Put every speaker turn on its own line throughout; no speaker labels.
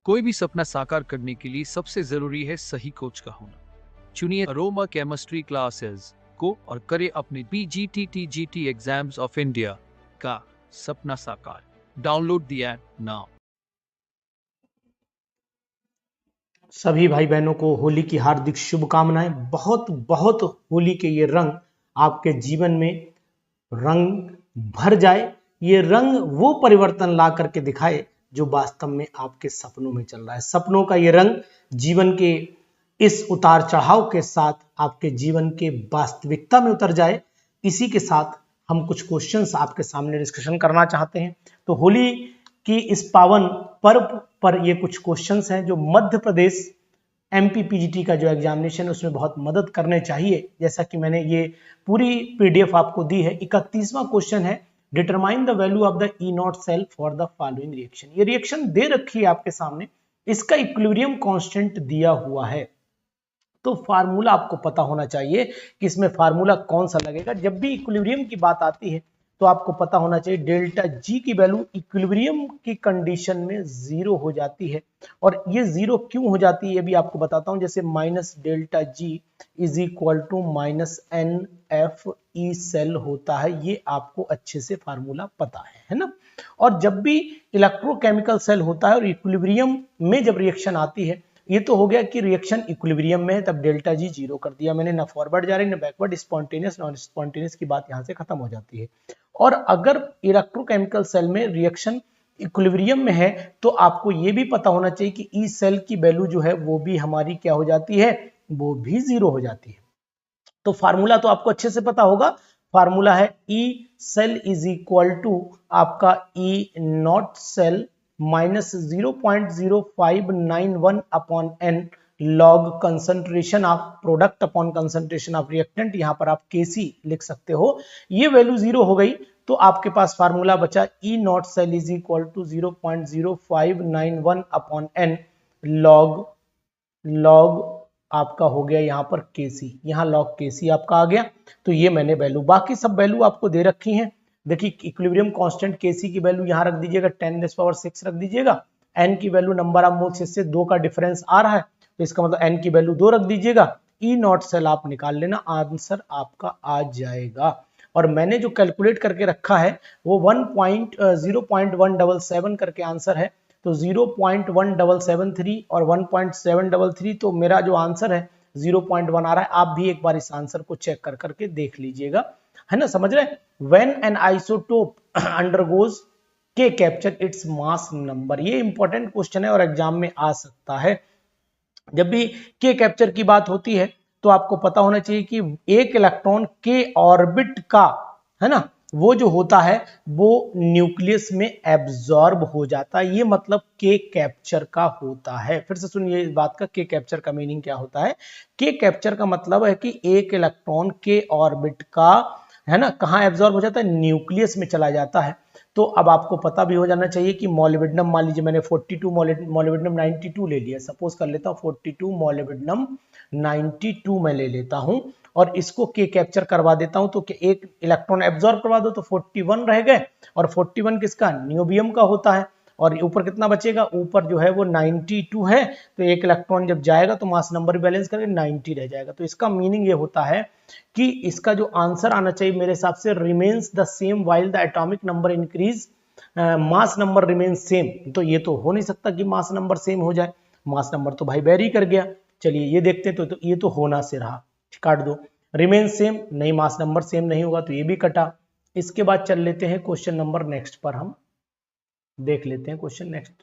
कोई भी सपना साकार करने के लिए सबसे जरूरी है सही कोच का होना। चुनिए अरोमा केमिस्ट्री क्लासेस को और करें अपने PGT एग्जाम्स ऑफ इंडिया का सपना साकार। Download the app now.
सभी भाई बहनों को होली की हार्दिक शुभकामनाएं। बहुत बहुत होली के ये रंग आपके जीवन में रंग भर जाए। ये रंग वो परिवर्तन ला करके दिखाए जो वास्तव में आपके सपनों में चल रहा है। सपनों का ये रंग जीवन के इस उतार चढ़ाव के साथ आपके जीवन के वास्तविकता में उतर जाए। इसी के साथ हम कुछ क्वेश्चंस आपके सामने डिस्कशन करना चाहते हैं। तो होली की इस पावन पर्व पर ये कुछ क्वेश्चंस हैं जो मध्य प्रदेश MPPGT का जो एग्जामिनेशन है उसमें बहुत मदद करने चाहिए। जैसा कि मैंने ये पूरी PDF आपको दी है। 31वां क्वेश्चन है, determine the value of the E0 cell for the following reaction. ये रिएक्शन दे रखी है आपके सामने, इसका इक्विलिब्रियम कांस्टेंट दिया हुआ है। तो फार्मूला आपको पता होना चाहिए कि इसमें फार्मूला कौन सा लगेगा। जब भी इक्विलिब्रियम की बात आती है तो आपको पता होना चाहिए डेल्टा जी की वैल्यू इक्विलिब्रियम की कंडीशन में जीरो हो जाती है। और ये जीरो क्यों हो जाती है ये भी आपको बताता हूं। जैसे minus delta G is equal to minus NFE cell होता है, ये आपको अच्छे से फार्मूला पता है ना। और जब भी इलेक्ट्रोकेमिकल सेल होता है और इक्विलिब्रियम में जब रिएक्शन आती है, ये तो हो गया कि रिएक्शन इक्विलिब्रियम में है, तब डेल्टा जी जीरो कर दिया मैंने, ना फॉरवर्ड जा रही ना बैकवर्ड, स्पॉन्टेनियस नॉन स्पॉन्टेनियस की बात यहां से खत्म हो जाती है। और अगर इलेक्ट्रोकेमिकल सेल में रिएक्शन इक्विलिब्रियम में है तो आपको ये भी पता होना चाहिए कि ई सेल की वैल्यू जो है वो भी हमारी क्या हो जाती है, वो भी जीरो हो जाती है। तो फार्मूला तो आपको अच्छे से पता होगा। फार्मूला है E cell is equal to आपका E0 cell minus 0.0591 upon n log concentration of product upon concentration of reactant. यहां पर आप Kc लिख सकते हो। ये वैल्यू जीरो हो गई तो आपके पास फार्मूला बचा E0 cell is equal to 0.0591 upon n log आपका हो गया यहां पर Kc, यहां log Kc आपका आ गया। तो ये मैंने वैल्यू, बाकी सब वैल्यू आपको दे रखी हैं। देखिए इक्विलिब्रियम कांस्टेंट Kc की वैल्यू यहां रख दीजिएगा 10⁻⁶ रख दीजिएगा। n की वैल्यू नंबर ऑफ मोल्स से 2 का डिफरेंस आ रहा है तो इसका मतलब n की वैल्यू 2 रख दीजिएगा। E0 सेल आप निकाल लेना, आंसर आपका आ जाएगा। और मैंने जो कैलकुलेट करके रखा है वो 0.177 करके आंसर है। तो 0.1773 और 1.733, तो मेरा जो आंसर है 0.1 आ रहा है। आप भी एक बार इस आंसर को चेक कर करके देख लीजिएगा, है ना, समझ रहे हैं। व्हेन एन आइसोटोप अंडरगोज के कैप्चर इट्स मास नंबर, ये इंपॉर्टेंट क्वेश्चन है और एग्जाम में आ सकता है। जब भी के कैप्चर की बात होती है तो आपको पता होना चाहिए कि एक इलेक्ट्रॉन के ऑर्बिट का, है ना, वो जो होता है वो न्यूक्लियस में एब्जॉर्ब हो जाता है। ये मतलब के कैप्चर का होता है। फिर से सुनिए इस बात का, के कैप्चर का मीनिंग क्या होता है। के कैप्चर का मतलब है कि एक इलेक्ट्रॉन के ऑर्बिट का, है ना, कहां एब्जॉर्ब हो जाता है, न्यूक्लियस में चला जाता है। तो अब आपको पता भी हो जाना चाहिए कि मॉलिब्डेनम, मान लीजिए मैंने 42 मॉलिब्डेनम 92 ले लिया, सपोज कर लेता हूं 42 मॉलिब्डेनम 92 में ले लेता हूं और इसको के कैप्चर करवा देता हूं तो एक इलेक्ट्रॉन एब्जॉर्ब करवा दो तो 41 रह गए। और 41 किसका, नियोबियम का होता है। और ऊपर कितना बचेगा, ऊपर जो है वो 92 है, तो एक इलेक्ट्रॉन जब जाएगा तो मास नंबर बैलेंस करके 90 रह जाएगा। तो इसका मीनिंग ये होता है कि इसका जो आंसर आना चाहिए मेरे हिसाब से, remains the same while the atomic number increase mass number remains same. तो ये तो हो नहीं सकता कि मास नंबर सेम हो जाए, मास नंबर तो भाई वेरी कर गया। चलिए ये देखते हैं, तो ये तो होना से रहा, काट दो। रिमेन सेम नहीं, मास नंबर सेम नहीं होगा तो ये भी कटा। इसके बाद चल लेते हैं क्वेश्चन नंबर नेक्स्ट पर, हम देख लेते हैं क्वेश्चन नेक्स्ट,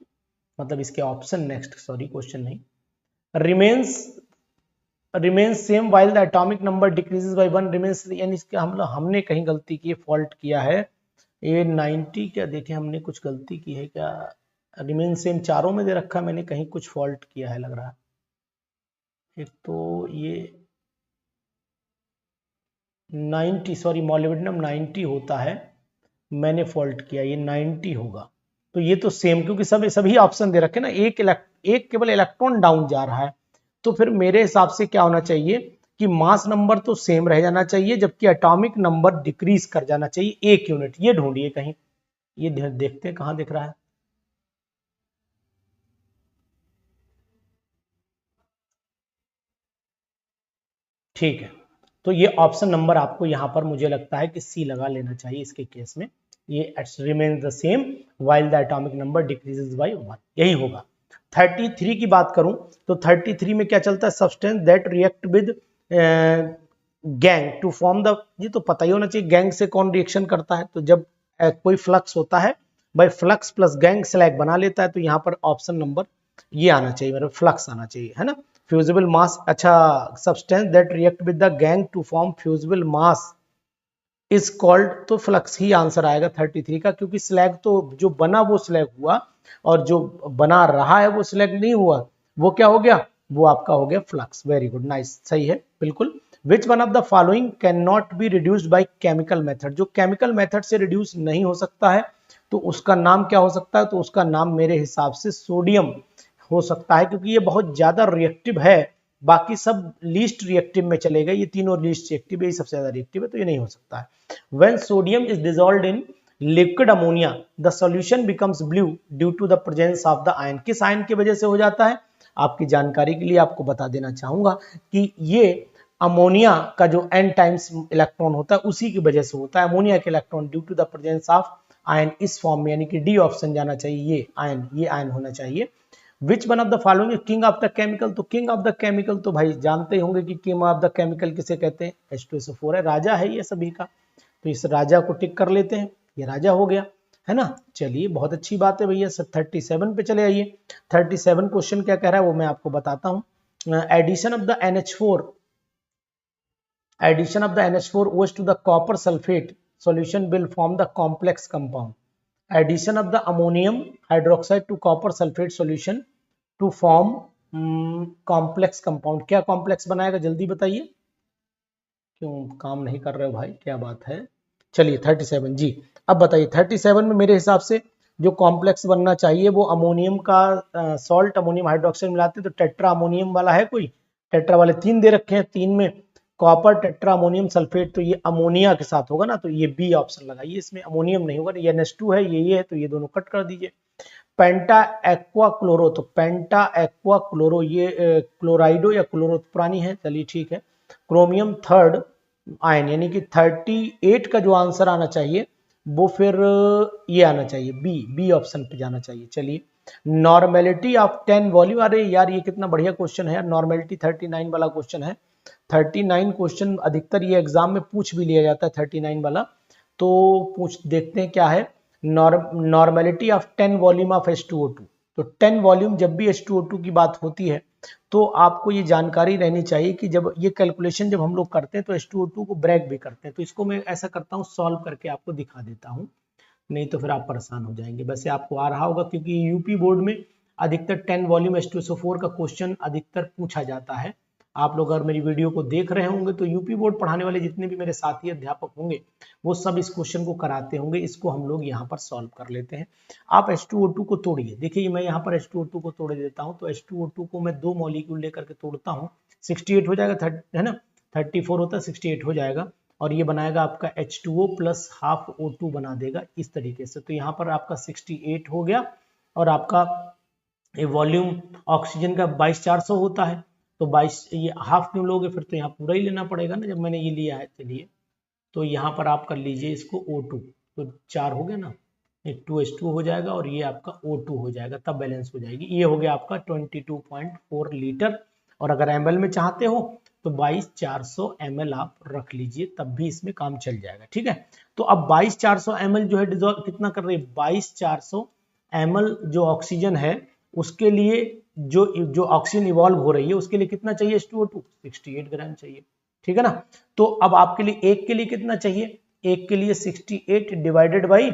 मतलब इसके ऑप्शन नेक्स्ट, सॉरी क्वेश्चन नहीं। Remains same while the atomic number decreases by 1 remains, यानी इसके हमने कहीं गलती की, फॉल्ट किया है। ये 90 क्या देखें, हमने कुछ गलती की है क्या। रिमेन सेम चारों में दे रखा, मैंने कहीं कुछ फॉल्ट किया है लग रहा है। एक तो ये 90, सॉरी मॉलिब्डेनम 90 होता है, मैंने फॉल्ट किया, ये 90 होगा। तो ये तो सेम, क्योंकि सभी ऑप्शन दे रखे ना, एक केवल इलेक्ट्रॉन डाउन जा रहा है। तो फिर मेरे हिसाब से क्या होना चाहिए कि मास नंबर तो सेम रह जाना चाहिए, जबकि एटॉमिक नंबर डिक्रीज कर जाना चाहिए 1 यूनिट। ये ढूंढिए कहीं, ये देखते हैं कहां दिख रहा है। ठीक है, तो ये ऑप्शन नंबर आपको यहाँ पर मुझे लगता है कि सी लगा लेना चाहिए इसके केस में। ये remains the same while the atomic number decreases by 1, यही होगा। 33 की बात करूं तो 33 में क्या चलता है, substance that react with gangue to form the, ये तो पता ही होना चाहिए गैंग से कौन रिएक्शन करता है। तो जब कोई फ्लक्स होता है by flux plus gangue slag बना लेता है, तो यहाँ पर ऑप्शन नंबर ये आना चाहिए, मतलब फ्लक्स आना चाहिए, है ना। फ्यूजिबल मास, अच्छा, substance that react with the gangue to form fusible mass is called, तो फ्लक्स ही आंसर आएगा 33 का, क्योंकि स्लैग तो जो बना वो स्लैग हुआ और जो बना रहा है वो स्लैग नहीं हुआ, वो क्या हो गया, वो आपका हो गया फ्लक्स। वेरी गुड, नाइस, सही है बिल्कुल। Which one of the following can not be reduced by chemical method, जो केमिकल मेथड से रिड्यूस नहीं हो सकता है तो उसका नाम क्या हो सकता है, तो उसका नाम मेरे हिसाब से सोडियम हो सकता है, क्योंकि ये बहुत ज्यादा रिएक्टिव है, बाकी सब लीस्ट रिएक्टिव में चले गए, ये तीनों लीस्ट रिएक्टिव है, ये सबसे ज्यादा रिएक्टिव है, तो ये नहीं हो सकता है। When sodium is dissolved in liquid ammonia, the solution becomes blue due to the presence of the ion, किस आयन की वजह से हो जाता है, आपकी जानकारी के लिए आपको बता देना चाहूंगा कि ये अमोनिया का जो n टाइम्स इलेक्ट्रॉन होता है उसी की वजह से होता है, अमोनिया के electron due to the presence of ion इस फॉर्म में, यानी कि डी ऑप्शन जाना चाहिए, ये आयन होना चाहिए। Which one of the following king of the chemical, तो किंग ऑफ द केमिकल तो भाई जानते होंगे कि किंग ऑफ द केमिकल किसे कहते हैं, H2SO4 है, राजा है ये सभी का, तो इस राजा को टिक कर लेते हैं, ये राजा हो गया, है ना। चलिए बहुत अच्छी बात है भैया। 37 पे चले आइए। 37 क्वेश्चन क्या कह रहा है वो मैं आपको बताता हूँ। Addition of the NH4, addition of the NH4 OH to the copper sulphate solution will form the complex compound, addition of the ammonium hydroxide to copper sulphate solution to form complex compound, क्या complex बनाएगा जल्दी बताइए, क्यों काम नहीं कर रहे हो भाई, क्या बात है। चलिए 37 जी, अब बताइए 37 में मेरे हिसाब से जो कॉम्प्लेक्स बनना चाहिए वो अमोनियम का सॉल्ट अमोनियम हाइड्रोक्साइड मिलाते तो टेट्रा अमोनियम वाला है, कोई टेट्रा वाले 3 दे रखे हैं, 3 में कॉपर टेट्रा अमोनियम सल्फेट, तो ये अमोनिया के साथ होगा ना, तो ये बी ऑप्शन लगाइए, इसमें अमोनियम नहीं होगा, ये NH2 है, ये है, तो ये दोनों कट कर दीजिए। पेंटा एक्वा क्लोरो, तो पेंटा एक्वा क्लोरो ये क्लोराइडो या क्लोरो पुरानी है, चलिए ठीक है। क्रोमियम थर्ड आयन, यानी कि 38 का जो आंसर आना चाहिए वो फिर ये आना चाहिए, बी ऑप्शन पे जाना चाहिए। चलिए नॉर्मेलिटी ऑफ 10 वॉल्यूम, अरे यार ये कितना बढ़िया क्वेश्चन है, नॉर्मेलिटी 39 वाला क्वेश्चन है। 39 क्वेश्चन अधिकतर ये एग्जाम में पूछ भी लिया जाता है 39 वाला, तो पूछ देखते हैं क्या है। Normality of 10 volume of H2O2, तो 10 वॉल्यूम जब भी H2O2 की बात होती है तो आपको ये जानकारी रहनी चाहिए कि जब ये कैलकुलेशन जब हम लोग करते हैं तो H2O2 को ब्रेक भी करते हैं, तो इसको मैं ऐसा करता हूँ सॉल्व करके आपको दिखा देता हूँ, नहीं तो फिर आप परेशान हो जाएंगे। वैसे आपको आ रहा होगा क्योंकि यूपी बोर्ड में अधिकतर 10 वॉल्यूम H2SO4 का क्वेश्चन अधिकतर पूछा जाता है। आप लोग अगर मेरी वीडियो को देख रहे होंगे तो यूपी बोर्ड पढ़ाने वाले जितने भी मेरे साथी अध्यापक होंगे वो सब इस क्वेश्चन को कराते होंगे, इसको हम लोग यहाँ पर सॉल्व कर लेते हैं। आप H2O2 को तोड़िए, देखिए मैं यहाँ पर H2O2 को तोड़ देता हूँ, तो H2O2 को मैं 2 मॉलिक्यूल लेकर के तोड़ता हूँ, 68 हो जाएगा, है ना, 34 होता है 68 हो जाएगा, और ये बनाएगा आपका H2O प्लस हाफ O2 बना देगा इस तरीके से, तो यहाँ पर आपका 68 हो गया, और आपका ये वॉल्यूम ऑक्सीजन का 22,400 होता है, तो 22 ये हाफ क्यों लोगे, फिर तो यहाँ पूरा ही लेना पड़ेगा ना, जब मैंने ये लिया है। चलिए तो यहाँ पर आप कर लीजिए इसको O2, तो 4 हो गया ना, 2H2 हो जाएगा और ये आपका O2 हो जाएगा, तब बैलेंस हो जाएगी। ये हो गया आपका 22.4 लीटर, और अगर ml में चाहते हो तो 22,400 ml आप रख लीजिए, तब भी इसमें काम चल जाएगा, ठीक है। तो अब 22,400 ml जो है डिजोल्व कितना कर रही है, 22,400 ml जो ऑक्सीजन है उसके लिए जो ऑक्सीजन इवॉल्व हो रही है उसके लिए कितना चाहिए H2O2, 68 ग्राम चाहिए, ठीक है ना। तो अब आपके लिए एक के लिए कितना चाहिए, एक के लिए 68 डिवाइडेड बाई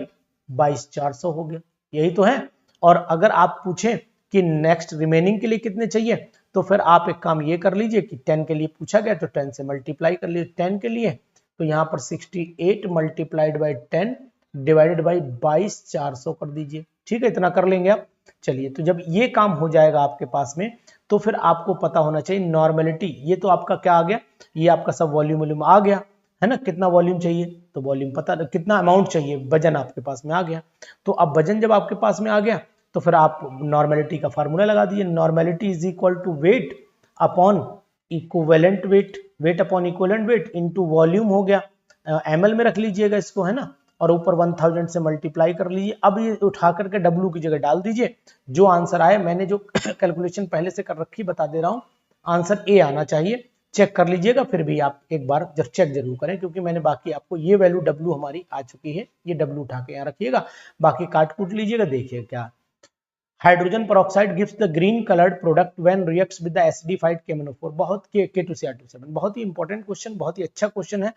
22,400 हो गया, यही तो है। और अगर आप पूछें कि नेक्स्ट रिमेनिंग के लिए कितने चाहिए, तो फिर आप एक काम ये कर लीजिए कि 10 के लिए पूछा गया तो 10 से मल्टीप्लाई कर लीजिए 10 के लिए, तो यहाँ पर 68 मल्टीप्लाइड बाई 10 डिवाइडेड बाई 22,400 कर दीजिए, ठीक है, इतना कर लेंगे आप। चलिए तो जब ये काम हो जाएगा आपके पास में, तो फिर आपको पता होना चाहिए नॉर्मेलिटी, ये तो आपका क्या आ गया, ये आपका सब वॉल्यूम आ गया है ना, कितना वॉल्यूम चाहिए, तो वॉल्यूम पता, कितना अमाउंट चाहिए, वजन आपके पास में आ गया। तो अब वजन जब आपके पास में आ गया तो फिर आप नॉर्मेलिटी का फार्मूला लगा दीजिए, normality is equal to weight upon equivalent weight, weight upon equivalent weight into volume हो गया, ml में रख लीजिएगा इसको, है ना, और ऊपर 1000 से मल्टीप्लाई कर लीजिए। अब ये उठा करके W की जगह डाल दीजिए, जो आंसर आए, मैंने जो कैलकुलेशन पहले से कर रखी बता दे रहा हूँ, आंसर A आना चाहिए। चेक कर लीजिएगा, फिर भी आप एक बार चेक जरूर करें, क्योंकि मैंने बाकी आपको ये वैल्यू W हमारी आ चुकी है, ये W उठा के यहाँ रखिएगा, बाकी काट कूट लीजिएगा, देखिए क्या। Hydrogen peroxide gives the green coloured product when reacts with the acidified KMnO4, बहुत K2Cr2 बहुत ही इंपॉर्टेंट क्वेश्चन, बहुत ही अच्छा क्वेश्चन है।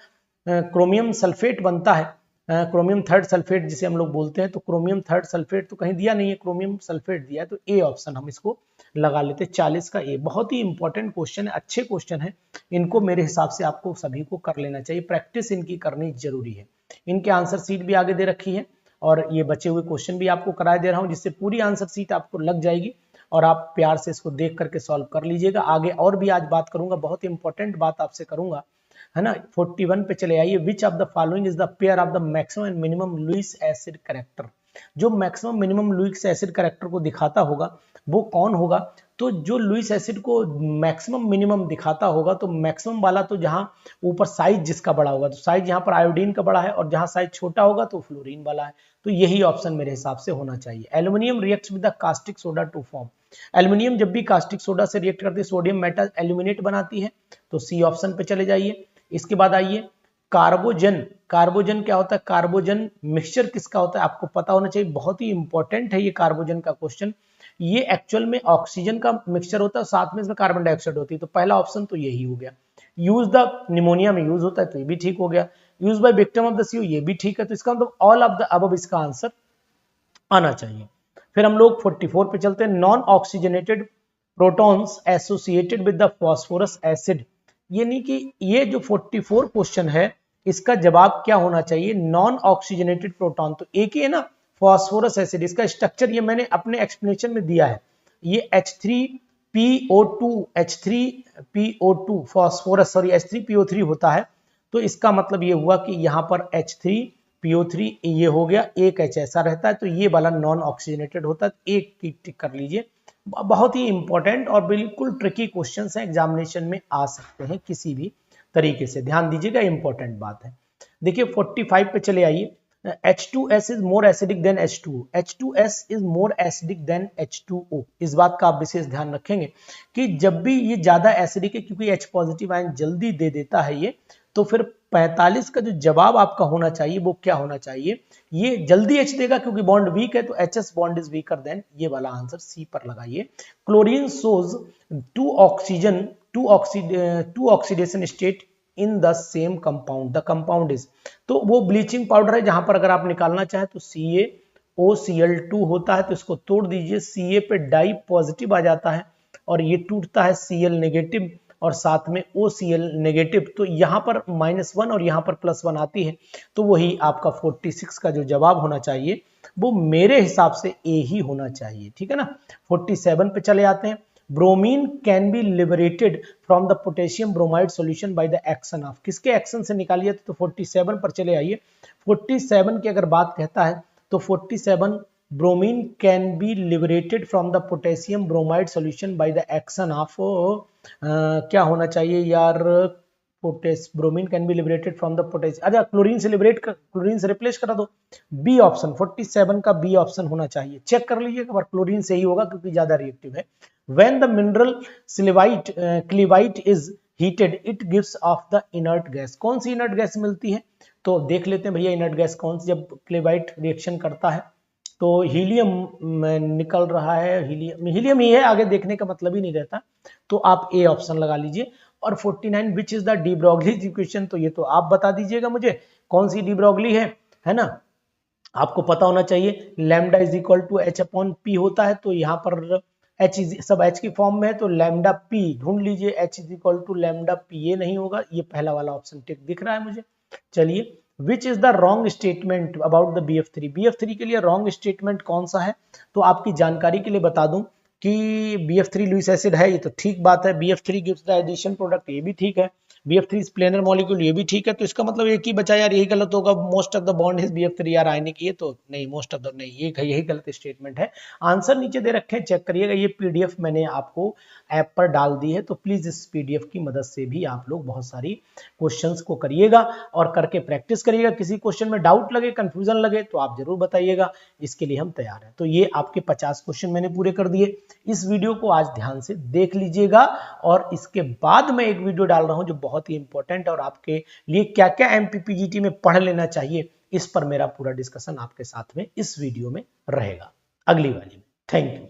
क्रोमियम सल्फेट बनता है, क्रोमियम थर्ड सल्फेट जिसे हम लोग बोलते हैं, तो क्रोमियम थर्ड सल्फेट तो कहीं दिया नहीं है, क्रोमियम सल्फेट दिया है, तो ए ऑप्शन हम इसको लगा लेते हैं, 40 का ए। बहुत ही इंपॉर्टेंट क्वेश्चन है, अच्छे क्वेश्चन है, इनको मेरे हिसाब से आपको सभी को कर लेना चाहिए, प्रैक्टिस इनकी करनी जरूरी है। इनके आंसर सीट भी आगे दे रखी है, और ये बचे हुए क्वेश्चन भी आपको कराए दे रहा हूं, जिससे पूरी आंसर सीट आपको लग जाएगी, और आप प्यार से इसको देख करके सॉल्व कर लीजिएगा। आगे और भी आज बात करूंगा, बहुत इंपॉर्टेंट बात आपसे करूंगा, है ना। 41 पे चले आइए। Which of the following is the pair of the maximum and minimum Lewis acid character, जो maximum minimum Lewis acid character को दिखाता होगा वो कौन होगा? तो जो लुईस एसिड को मैक्सिमम मिनिमम दिखाता होगा, तो मैक्सिमम वाला तो जहां ऊपर साइज जिसका बड़ा होगा, तो साइज यहाँ पर आयोडीन का बड़ा है, और जहां साइज छोटा होगा तो फ्लोरीन वाला है, तो यही ऑप्शन मेरे हिसाब से होना चाहिए। Aluminium reacts with the caustic soda to form, aluminium जब भी कास्टिक सोडा से रिएक्ट करती है सोडियम मेटल एल्यूमिनेट बनाती है, तो सी ऑप्शन पे चले जाइए। इसके बाद आइए कार्बोजन, कार्बोजन क्या होता है? कार्बोजन मिक्सचर किसका होता है आपको पता होना चाहिए, बहुत ही इंपॉर्टेंट है ये कार्बोजन का क्वेश्चन। ये एक्चुअल में ऑक्सीजन का मिक्सचर होता है, साथ में इसमें कार्बन डाइऑक्साइड होती है, तो पहला ऑप्शन तो यही हो गया। यूज द निमोनिया में यूज होता है, तो ये भी ठीक हो गया। Use by victim of the CO, ये भी ठीक है, तो इसका मतलब ऑल ऑफ द अबव इसका आंसर आना चाहिए। फिर हम लोग 44 पे चलते हैं। Non oxygenated protons associated with the phosphorus acid, यानी कि ये जो 44 क्वेश्चन है इसका जवाब क्या होना चाहिए? नॉन ऑक्सीजनेटेड प्रोटॉन, तो एक ही है ना, फास्फोरस एसिड। इसका स्ट्रक्चर ये मैंने अपने एक्सप्लेनेशन में दिया है, ये H3PO2 फास्फोरस, सॉरी H3PO3 होता है, तो इसका मतलब ये हुआ कि यहाँ पर H3PO3 ये हो गया, एक H ऐसा रहता है, तो ये वाला नॉन ऑक्सीजनेटेड होता है, एक टिक कर लीजिए। बहुत ही इंपॉर्टेंट और बिल्कुल ट्रिकी क्वेश्चंस हैं, एग्जामिनेशन में आ सकते हैं किसी भी तरीके से, ध्यान दीजिएगा, इंपॉर्टेंट बात है। देखिए 45 पे चले आइए। H2S is more acidic then H2O, H2S is more acidic then H2O, इस बात का आप विशेष ध्यान रखेंगे कि जब भी ये ज्यादा एसिडिक है, क्योंकि H पॉजिटिव आयन जल्दी दे देता है ये, तो फिर 45 का जो जवाब आपका होना चाहिए वो क्या होना चाहिए? ये जल्दी H देगा क्योंकि बॉन्ड वीक है, तो HS bond is weaker then, ये वाला आंसर सी पर लगाइए। Chlorine shows to oxidation state in the same compound, the compound is, तो वो ब्लीचिंग पाउडर है, जहां पर अगर आप निकालना चाहें तो CaOCl2 होता है, तो इसको तोड़ दीजिए, Ca पे डाई पॉजिटिव आ जाता है और ये टूटता है Cl नेगेटिव और साथ में OCl नेगेटिव, तो यहाँ पर -1 और यहाँ पर +1 आती है, तो वही आपका 46 का जो जवाब होना चाहिए वो मेरे हिसाब से A ही होना चाहिए, ठीक है ना। 47 पे चले आते हैं। Bromine can be liberated from the potassium bromide solution by the action of, किसके एक्शन से निकालिए? तो 47 पर चले आइए। 47 की अगर बात कहता है तो 47 bromine can be liberated from the potassium bromide solution by the action of, क्या होना चाहिए यार? Bromine can be liberated from the potassium, अच्छा क्लोरीन से क्लोरीन से रिप्लेस करा दो, बी ऑप्शन, 47 का बी ऑप्शन होना चाहिए। चेक कर लीजिएगा, पर क्लोरीन से ही होगा क्योंकि ज्यादा रिएक्टिव है। When the mineral cleavite is heated, it gives off the inert gas, कौन सी inert गैस मिलती है? तो देख लेते हैं भैया inert गैस कौन सी, जब क्लेवाइट रिएक्शन करता है तो हीलियम निकल रहा है, हीलियम ही है, आगे देखने का मतलब ही नहीं रहता, तो आप ए ऑप्शन लगा लीजिए। और 49 which is the de Broglie equation, तो ये तो आप बता दीजिएगा मुझे कौन सी डी ब्रोगली है ना, आपको पता होना चाहिए। Lambda is equal to H/P होता है, तो यहाँ पर H सब H की फॉर्म में है, तो लैम्डा P ढूंढ लीजिए, H is equal to lambda P, ये नहीं होगा, ये पहला वाला ऑप्शन टिक दिख रहा है मुझे। चलिए, which is the wrong statement about the BF3, BF3 के लिए रॉन्ग स्टेटमेंट कौन सा है? तो आपकी जानकारी के लिए बता दूं कि BF3 लुईस एसिड है, ये तो ठीक बात है, BF3 gives the addition product, ये भी ठीक है। BF3 इज प्लेनर मॉलिक्यूल, ये भी ठीक है। तो इसका मतलब एक ही बचा यार, यही गलत होगा, most of the bond is BF3 यार आयनिक, ये तो नहीं, मोस्ट ऑफ द नहीं, यही गलत स्टेटमेंट है। आंसर नीचे दे रखे हैं, चेक करिएगा। ये PDF मैंने आपको ऐप पर डाल दी है, तो प्लीज इस PDF की मदद से भी आप लोग बहुत सारी क्वेश्चंस को करिएगा और करके प्रैक्टिस करिएगा। किसी क्वेश्चन में डाउट लगे, कंफ्यूजन लगे तो आप जरूर बताइएगा, इसके लिए हम तैयार हैं। तो ये आपके 50 क्वेश्चन मैंने पूरे कर दिए। इस वीडियो को आज ध्यान से देख लीजिएगा और इसके बाद मैं एक वीडियो डाल रहा हूं जो बहुत ही इंपॉर्टेंट है और आपके लिए क्या क्या MPPGT में पढ़ लेना चाहिए, इस पर मेरा पूरा डिस्कशन आपके साथ में इस वीडियो में रहेगा अगली वाली में। Thank you.